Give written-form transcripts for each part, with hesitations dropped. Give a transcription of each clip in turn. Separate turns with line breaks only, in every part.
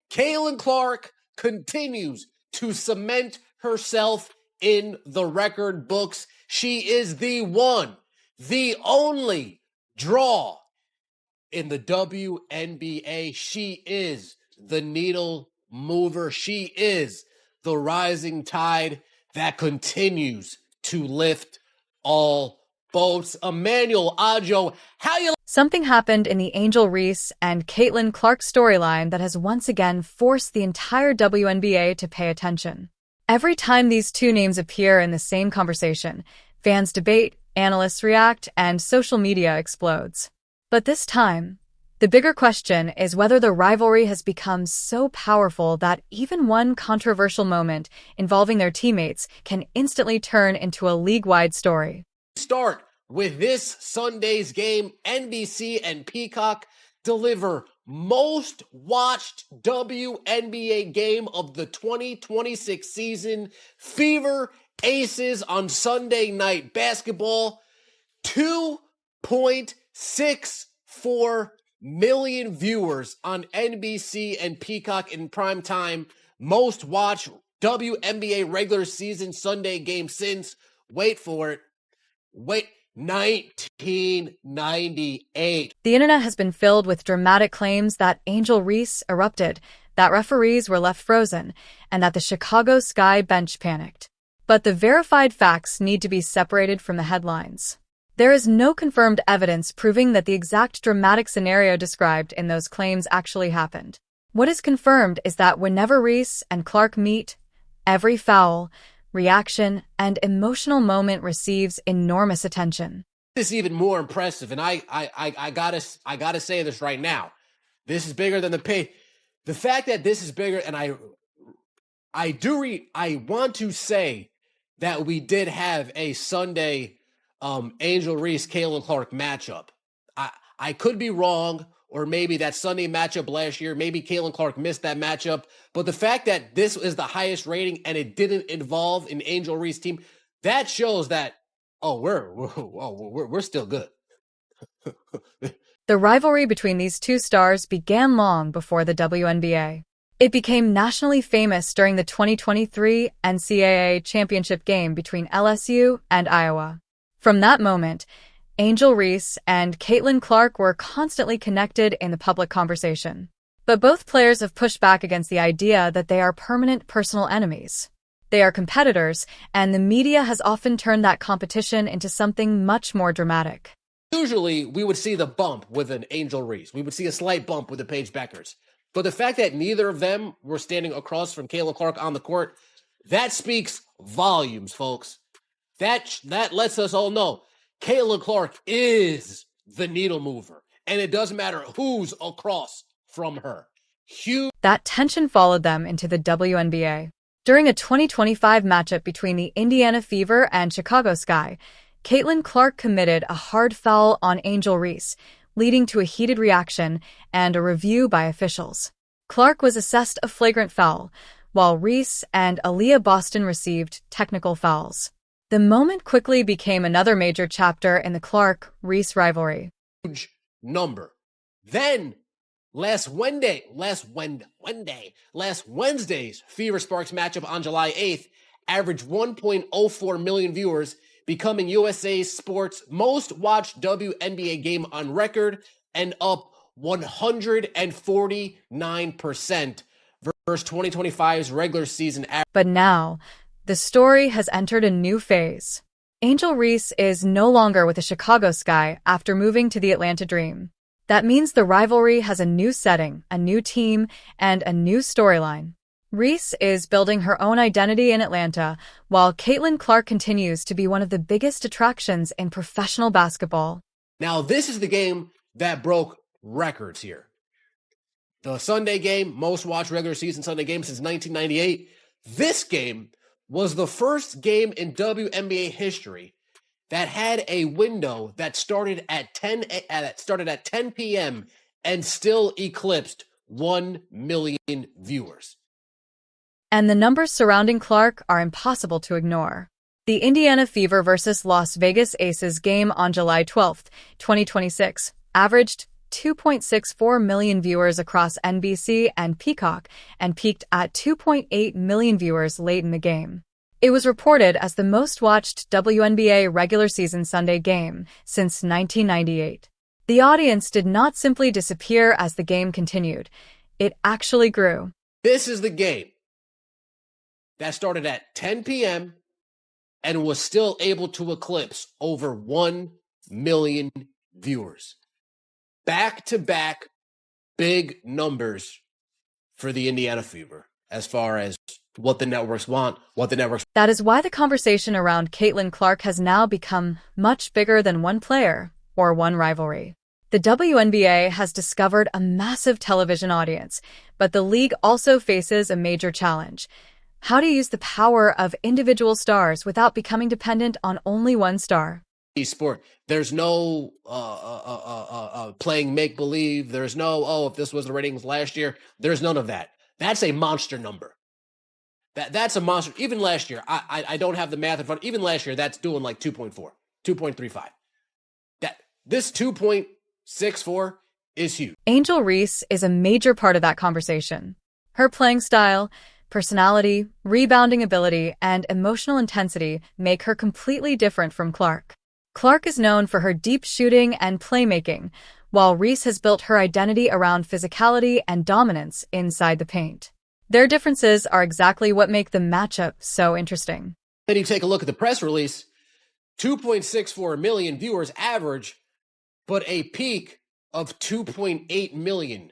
Caitlin Clark continues to cement herself in the record books. She is the one, the only draw in the WNBA. She is the needle mover. She is the rising tide that continues to lift all boats. Emmanuel Ajo, how you...
Something happened in the Angel Reese and Caitlin Clark storyline that has once again forced the entire WNBA to pay attention. Every time these two names appear in the same conversation, fans debate, analysts react, and social media explodes. But this time, the bigger question is whether the rivalry has become so powerful that even one controversial moment involving their teammates can instantly turn into a league-wide story.
Start with this Sunday's game. NBC and Peacock deliver most watched WNBA game of the 2026 season. Fever Aces on Sunday Night Basketball. 2.64 million viewers on NBC and Peacock in prime time. Most watched WNBA regular season Sunday game since, wait for it, 1998.
The internet has been filled with dramatic claims that Angel Reese erupted, that referees were left frozen, and that the Chicago Sky bench panicked. But the verified facts need to be separated from the headlines. There is no confirmed evidence proving that the exact dramatic scenario described in those claims actually happened. What is confirmed is that whenever Reese and Clark meet, every foul, reaction, and emotional moment receives enormous attention.
This is even more impressive, and I gotta say this right now. This is bigger than the pay. The fact that this is bigger, and I want to say that we did have a Sunday Angel Reese Caitlin Clark matchup. I could be wrong, or maybe that Sunday matchup last year, maybe Caitlin Clark missed that matchup. But the fact that this is the highest rating and it didn't involve an Angel Reese team, that shows that we're still good.
The rivalry between these two stars began long before the WNBA. It became nationally famous during the 2023 NCAA championship game between LSU and Iowa. From that moment, Angel Reese and Caitlin Clark were constantly connected in the public conversation. But both players have pushed back against the idea that they are permanent personal enemies. They are competitors, and the media has often turned that competition into something much more dramatic.
Usually, we would see the bump with an Angel Reese. We would see a slight bump with the Paige Beckers. But the fact that neither of them were standing across from Caitlin Clark on the court, that speaks volumes, folks. That lets us all know Caitlin Clark is the needle mover, and it doesn't matter who's across from her.
That tension followed them into the WNBA. During a 2025 matchup between the Indiana Fever and Chicago Sky, Caitlin Clark committed a hard foul on Angel Reese, leading to a heated reaction and a review by officials. Clark was assessed a flagrant foul, while Reese and Aaliyah Boston received technical fouls. The moment quickly became another major chapter in the Clark-Reese rivalry.
Huge number. Then, last Wednesday's Fever Sparks matchup on July 8th averaged 1.04 million viewers, becoming USA Sports' most watched WNBA game on record and up 149% versus 2025's regular season average.
But now, the story has entered a new phase. Angel Reese is no longer with the Chicago Sky after moving to the Atlanta Dream. That means the rivalry has a new setting, a new team, and a new storyline. Reese is building her own identity in Atlanta, while Caitlin Clark continues to be one of the biggest attractions in professional basketball.
Now, this is the game that broke records here. The Sunday game, most watched regular season Sunday game since 1998. This game was the first game in WNBA history that had a window that started at 10 p.m. and still eclipsed 1 million viewers.
And the numbers surrounding Clark are impossible to ignore. The Indiana Fever versus Las Vegas Aces game on July 12, 2026, averaged 2.64 million viewers across NBC and Peacock and peaked at 2.8 million viewers late in the game. It was reported as the most-watched WNBA regular season Sunday game since 1998. The audience did not simply disappear as the game continued. It actually grew.
This is the game that started at 10 p.m. and was still able to eclipse over 1 million viewers. Back-to-back big numbers for the Indiana Fever as far as what the networks want, what the networks...
That is why the conversation around Caitlin Clark has now become much bigger than one player or one rivalry. The WNBA has discovered a massive television audience, but the league also faces a major challenge: how to use the power of individual stars without becoming dependent on only one star.
Sport. There's no playing make-believe. There's no, if this was the ratings last year. There's none of that. That's a monster number. That's a monster. Even last year, I don't have the math in front. Even last year, that's doing like 2.4, 2.35. This 2.64 is huge.
Angel Reese is a major part of that conversation. Her playing style, personality, rebounding ability, and emotional intensity make her completely different from Clark. Clark is known for her deep shooting and playmaking, while Reese has built her identity around physicality and dominance inside the paint. Their differences are exactly what make the matchup so interesting.
Then you take a look at the press release, 2.64 million viewers average, but a peak of 2.8 million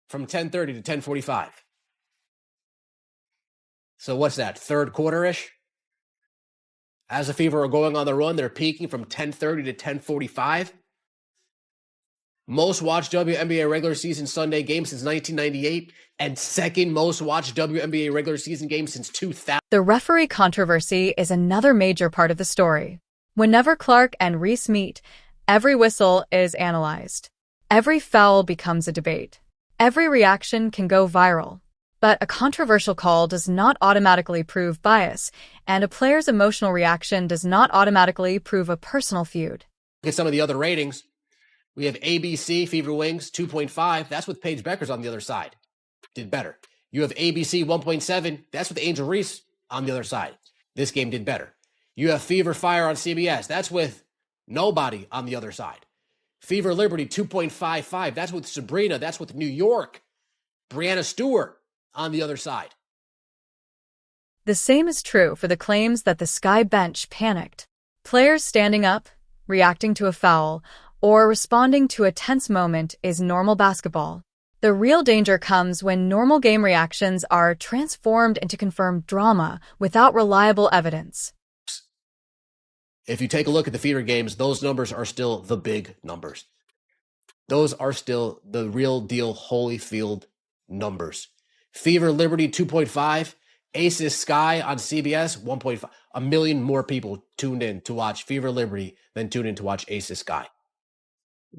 from 10:30 to 10:45. So what's that, third quarter-ish? As the Fever are going on the run, they're peaking from 10:30 to 10:45. Most watched WNBA regular season Sunday game since 1998, and second most watched WNBA regular season game since 2000.
The referee controversy is another major part of the story. Whenever Clark and Reese meet, every whistle is analyzed. Every foul becomes a debate. Every reaction can go viral. But a controversial call does not automatically prove bias, and a player's emotional reaction does not automatically prove a personal feud.
Look at some of the other ratings. We have ABC, Fever Wings, 2.5. That's with Paige Beckers on the other side. Did better. You have ABC, 1.7. That's with Angel Reese on the other side. This game did better. You have Fever Fire on CBS. That's with nobody on the other side. Fever Liberty, 2.55. That's with Sabrina. That's with New York. Brianna Stewart on the other side.
The same is true for the claims that the Sky bench panicked. Players standing up, reacting to a foul, or responding to a tense moment is normal basketball. The real danger comes when normal game reactions are transformed into confirmed drama without reliable evidence.
If you take a look at the Fever games, those numbers are still the big numbers. Those are still the real deal Holyfield numbers. Fever Liberty 2.5, Aces Sky on CBS 1.5. A million more people tuned in to watch Fever Liberty than tuned in to watch Aces Sky.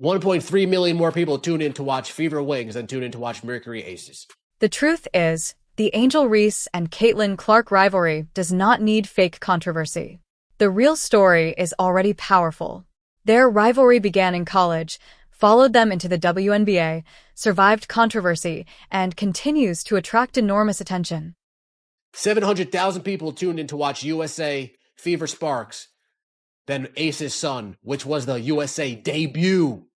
1.3 million more people tuned in to watch Fever Wings than tuned in to watch Mercury Aces.
The truth is, the Angel Reese and Caitlin Clark rivalry does not need fake controversy. The real story is already powerful. Their rivalry began in college, followed them into the WNBA, survived controversy, and continues to attract enormous attention.
700,000 people tuned in to watch USA Fever Sparks, then Aces Sun, which was the USA debut.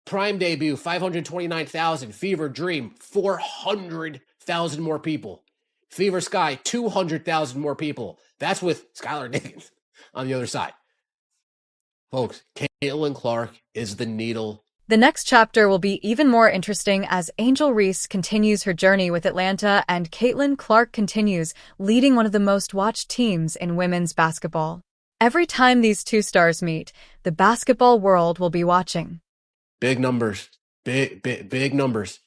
Prime debut, 529,000. Fever Dream, 400,000 more people. Fever Sky, 200,000 more people. That's with Skylar Diggins on the other side. Folks, Caitlin Clark is the needle.
The next chapter will be even more interesting as Angel Reese continues her journey with Atlanta and Caitlin Clark continues leading one of the most watched teams in women's basketball. Every time these two stars meet, the basketball world will be watching.
Big numbers. Big numbers.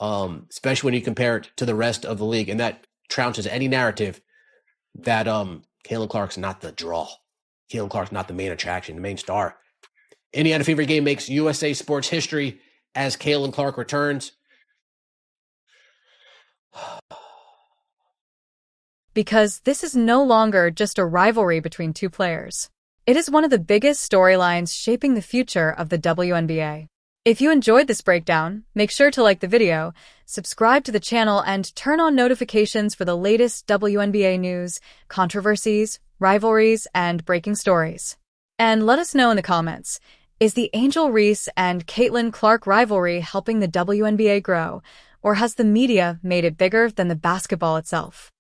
Especially when you compare it to the rest of the league. And that trounces any narrative that Caitlin Clark's not the draw. Caitlin Clark's not the main attraction, the main star. Indiana Fever game makes USA sports history as Caitlin Clark returns.
Because this is no longer just a rivalry between two players. It is one of the biggest storylines shaping the future of the WNBA. If you enjoyed this breakdown, make sure to like the video, subscribe to the channel, and turn on notifications for the latest WNBA news, controversies, rivalries, and breaking stories. And let us know in the comments, is the Angel Reese and Caitlin Clark rivalry helping the WNBA grow, or has the media made it bigger than the basketball itself?